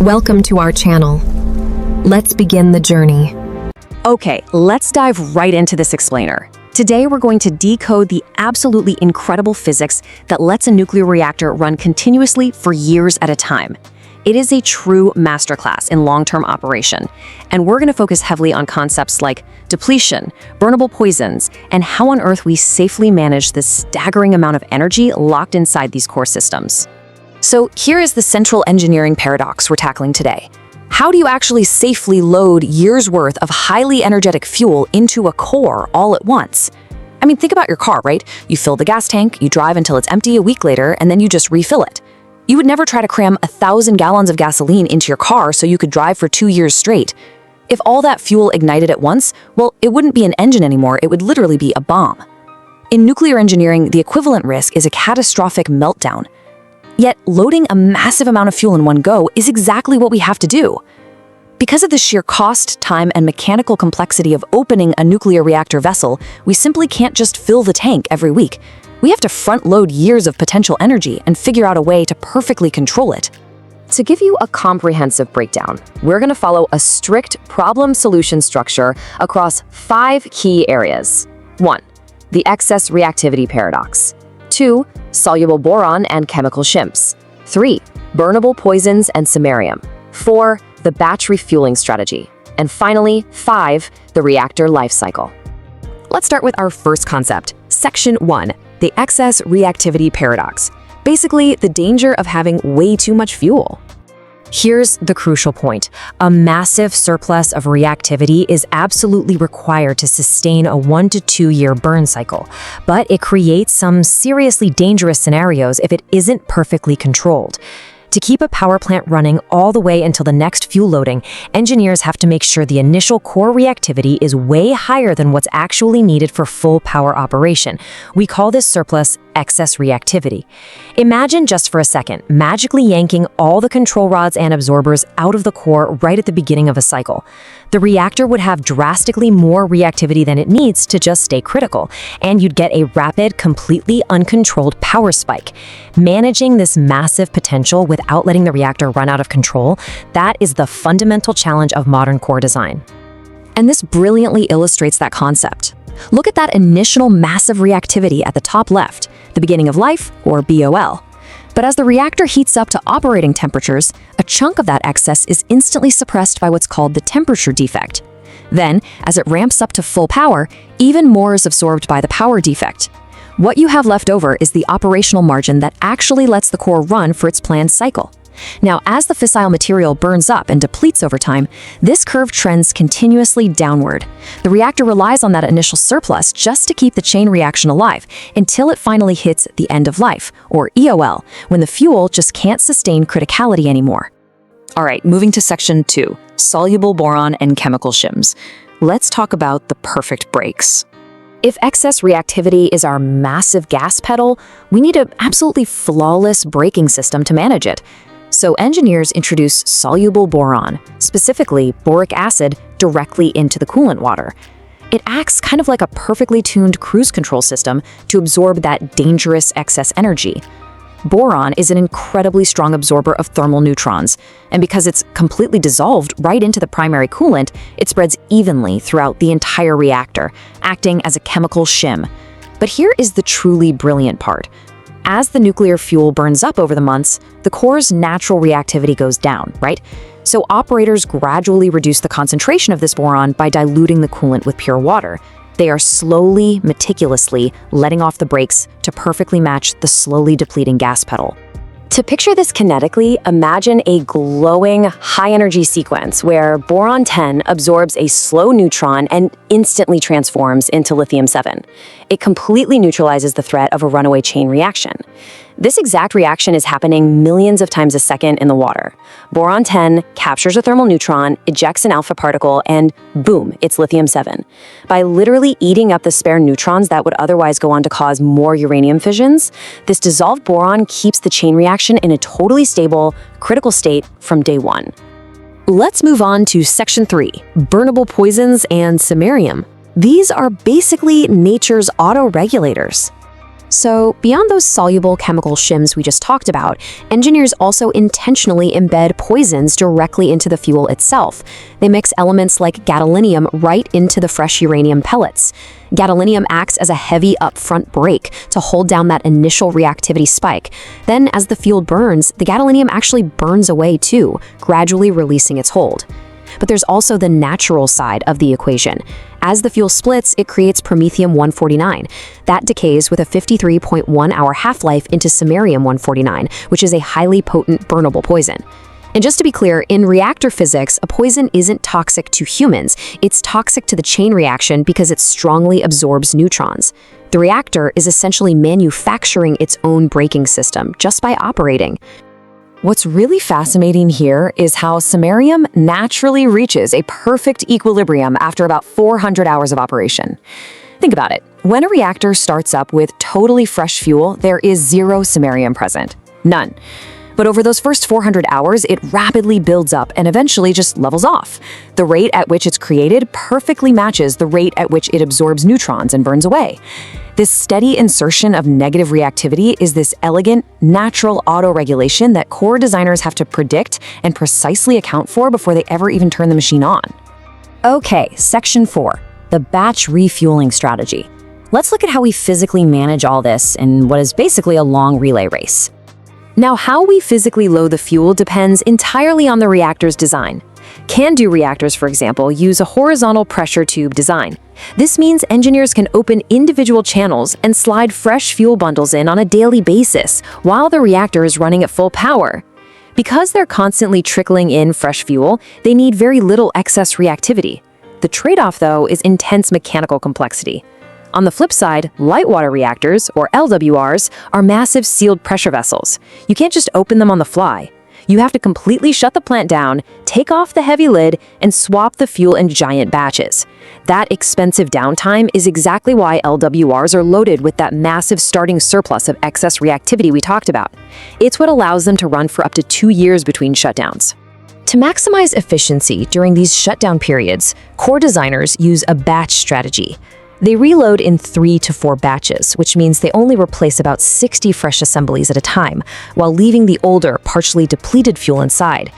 Welcome to our channel. Let's begin the journey. Okay, let's dive right into this explainer. Today we're going to decode the absolutely incredible physics that lets a nuclear reactor run continuously for years at a time. It is a true masterclass in long-term operation, and we're going to focus heavily on concepts like depletion, burnable poisons, and how on earth we safely manage this staggering amount of energy locked inside these core systems. So here is the central engineering paradox we're tackling today. How do you actually safely load years' worth of highly energetic fuel into a core all at once? I mean, think about your car, right? You fill the gas tank, you drive until it's empty a week later, and then you just refill it. You would never try to cram 1,000 gallons of gasoline into your car so you could drive for 2 years straight. If all that fuel ignited at once, well, it wouldn't be an engine anymore, it would literally be a bomb. In nuclear engineering, the equivalent risk is a catastrophic meltdown. Yet, loading a massive amount of fuel in one go is exactly what we have to do. Because of the sheer cost, time, and mechanical complexity of opening a nuclear reactor vessel, we simply can't just fill the tank every week. We have to front-load years of potential energy and figure out a way to perfectly control it. To give you a comprehensive breakdown, we're going to follow a strict problem-solution structure across 5 key areas. 1. The excess reactivity paradox. 2. Soluble boron and chemical shims. 3. Burnable poisons and samarium. 4. The batch refueling strategy. And finally, 5. The reactor life cycle. Let's start with our first concept, Section 1, the excess reactivity paradox. Basically, the danger of having way too much fuel. Here's the crucial point. A massive surplus of reactivity is absolutely required to sustain a 1 to 2 year burn cycle, but it creates some seriously dangerous scenarios if it isn't perfectly controlled. To keep a power plant running all the way until the next fuel loading, engineers have to make sure the initial core reactivity is way higher than what's actually needed for full power operation. We call this surplus excess reactivity. Imagine just for a second, magically yanking all the control rods and absorbers out of the core right at the beginning of a cycle. The reactor would have drastically more reactivity than it needs to just stay critical, and you'd get a rapid, completely uncontrolled power spike. Managing this massive potential without letting the reactor run out of control, that is the fundamental challenge of modern core design. And this brilliantly illustrates that concept. Look at that initial massive reactivity at the top left, the beginning of life, or BOL. But as the reactor heats up to operating temperatures, a chunk of that excess is instantly suppressed by what's called the temperature defect. Then, as it ramps up to full power, even more is absorbed by the power defect. What you have left over is the operational margin that actually lets the core run for its planned cycle. Now, as the fissile material burns up and depletes over time, this curve trends continuously downward. The reactor relies on that initial surplus just to keep the chain reaction alive until it finally hits the end of life, or EOL, when the fuel just can't sustain criticality anymore. All right, moving to Section 2, soluble boron and chemical shims. Let's talk about the perfect breaks. If excess reactivity is our massive gas pedal, we need an absolutely flawless braking system to manage it. So engineers introduce soluble boron, specifically boric acid, directly into the coolant water. It acts kind of like a perfectly tuned cruise control system to absorb that dangerous excess energy. Boron is an incredibly strong absorber of thermal neutrons, and because it's completely dissolved right into the primary coolant, it spreads evenly throughout the entire reactor, acting as a chemical shim. But here is the truly brilliant part. As the nuclear fuel burns up over the months, the core's natural reactivity goes down, right? So operators gradually reduce the concentration of this boron by diluting the coolant with pure water. They are slowly, meticulously letting off the brakes to perfectly match the slowly depleting gas pedal. To picture this kinetically, imagine a glowing, high-energy sequence where boron-10 absorbs a slow neutron and instantly transforms into lithium-7. It completely neutralizes the threat of a runaway chain reaction. This exact reaction is happening millions of times a second in the water. Boron-10 captures a thermal neutron, ejects an alpha particle, and boom, it's lithium-7. By literally eating up the spare neutrons that would otherwise go on to cause more uranium fissions, this dissolved boron keeps the chain reaction in a totally stable, critical state from day one. Let's move on to Section 3, burnable poisons and samarium. These are basically nature's autoregulators. So, beyond those soluble chemical shims we just talked about, engineers also intentionally embed poisons directly into the fuel itself. They mix elements like gadolinium right into the fresh uranium pellets. Gadolinium acts as a heavy upfront brake to hold down that initial reactivity spike. Then, as the fuel burns, the gadolinium actually burns away too, gradually releasing its hold. But there's also the natural side of the equation. As the fuel splits, it creates promethium-149. That decays with a 53.1-hour half-life into samarium-149, which is a highly potent burnable poison. And just to be clear, in reactor physics, a poison isn't toxic to humans. It's toxic to the chain reaction because it strongly absorbs neutrons. The reactor is essentially manufacturing its own braking system just by operating. What's really fascinating here is how samarium naturally reaches a perfect equilibrium after about 400 hours of operation. Think about it. When a reactor starts up with totally fresh fuel, there is zero samarium present. None. But over those first 400 hours, it rapidly builds up and eventually just levels off. The rate at which it's created perfectly matches the rate at which it absorbs neutrons and burns away. This steady insertion of negative reactivity is this elegant, natural auto-regulation that core designers have to predict and precisely account for before they ever even turn the machine on. Okay, Section 4, the batch refueling strategy. Let's look at how we physically manage all this in what is basically a long relay race. Now, how we physically load the fuel depends entirely on the reactor's design. Can-do reactors, for example, use a horizontal pressure tube design. This means engineers can open individual channels and slide fresh fuel bundles in on a daily basis while the reactor is running at full power. Because they're constantly trickling in fresh fuel, they need very little excess reactivity. The trade-off, though, is intense mechanical complexity. On the flip side, light water reactors, or LWRs, are massive sealed pressure vessels. You can't just open them on the fly. You have to completely shut the plant down, take off the heavy lid, and swap the fuel in giant batches. That expensive downtime is exactly why LWRs are loaded with that massive starting surplus of excess reactivity we talked about. It's what allows them to run for up to 2 years between shutdowns. To maximize efficiency during these shutdown periods, core designers use a batch strategy. They reload in 3 to 4 batches, which means they only replace about 60 fresh assemblies at a time, while leaving the older, partially depleted fuel inside.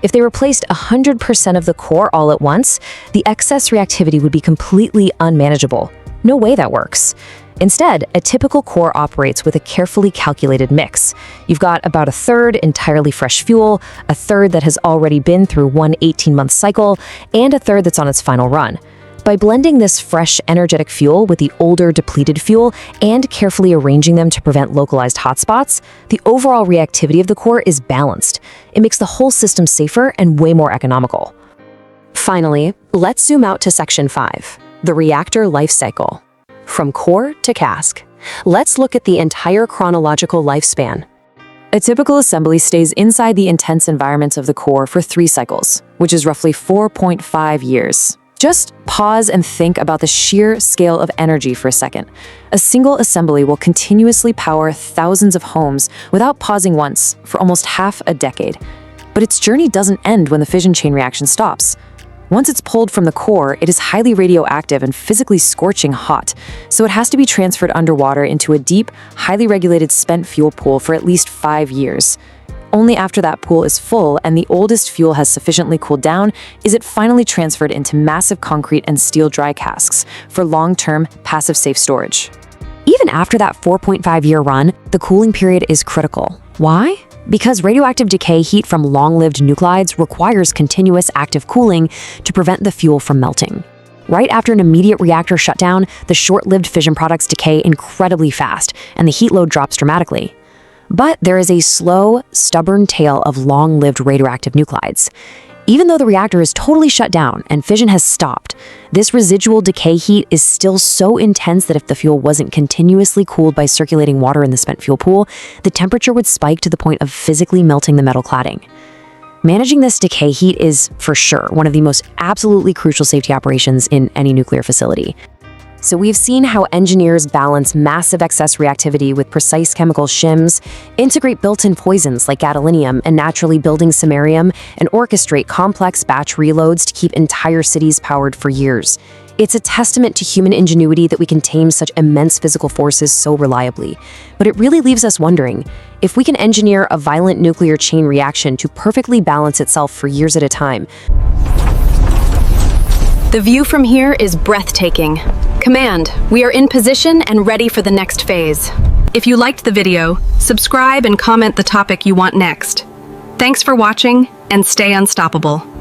If they replaced 100% of the core all at once, the excess reactivity would be completely unmanageable. No way that works. Instead, a typical core operates with a carefully calculated mix. You've got about a third entirely fresh fuel, a third that has already been through one 18-month cycle, and a third that's on its final run. By blending this fresh, energetic fuel with the older, depleted fuel and carefully arranging them to prevent localized hotspots, the overall reactivity of the core is balanced. It makes the whole system safer and way more economical. Finally, let's zoom out to Section 5, the reactor life cycle. From core to cask, let's look at the entire chronological lifespan. A typical assembly stays inside the intense environments of the core for 3 cycles, which is roughly 4.5 years. Just pause and think about the sheer scale of energy for a second. A single assembly will continuously power thousands of homes without pausing once for almost half a decade. But its journey doesn't end when the fission chain reaction stops. Once it's pulled from the core, it is highly radioactive and physically scorching hot, so it has to be transferred underwater into a deep, highly regulated spent fuel pool for at least 5 years. Only after that pool is full and the oldest fuel has sufficiently cooled down is it finally transferred into massive concrete and steel dry casks for long-term, passive safe storage. Even after that 4.5-year run, the cooling period is critical. Why? Because radioactive decay heat from long-lived nuclides requires continuous active cooling to prevent the fuel from melting. Right after an immediate reactor shutdown, the short-lived fission products decay incredibly fast, and the heat load drops dramatically. But there is a slow, stubborn tail of long-lived radioactive nuclides. Even though the reactor is totally shut down and fission has stopped, this residual decay heat is still so intense that if the fuel wasn't continuously cooled by circulating water in the spent fuel pool, the temperature would spike to the point of physically melting the metal cladding. Managing this decay heat is, for sure, one of the most absolutely crucial safety operations in any nuclear facility. So we've seen how engineers balance massive excess reactivity with precise chemical shims, integrate built-in poisons like gadolinium and naturally building samarium, and orchestrate complex batch reloads to keep entire cities powered for years. It's a testament to human ingenuity that we can tame such immense physical forces so reliably. But it really leaves us wondering, if we can engineer a violent nuclear chain reaction to perfectly balance itself for years at a time. The view from here is breathtaking. Command, we are in position and ready for the next phase. If you liked the video, subscribe and comment the topic you want next. Thanks for watching, and stay unstoppable.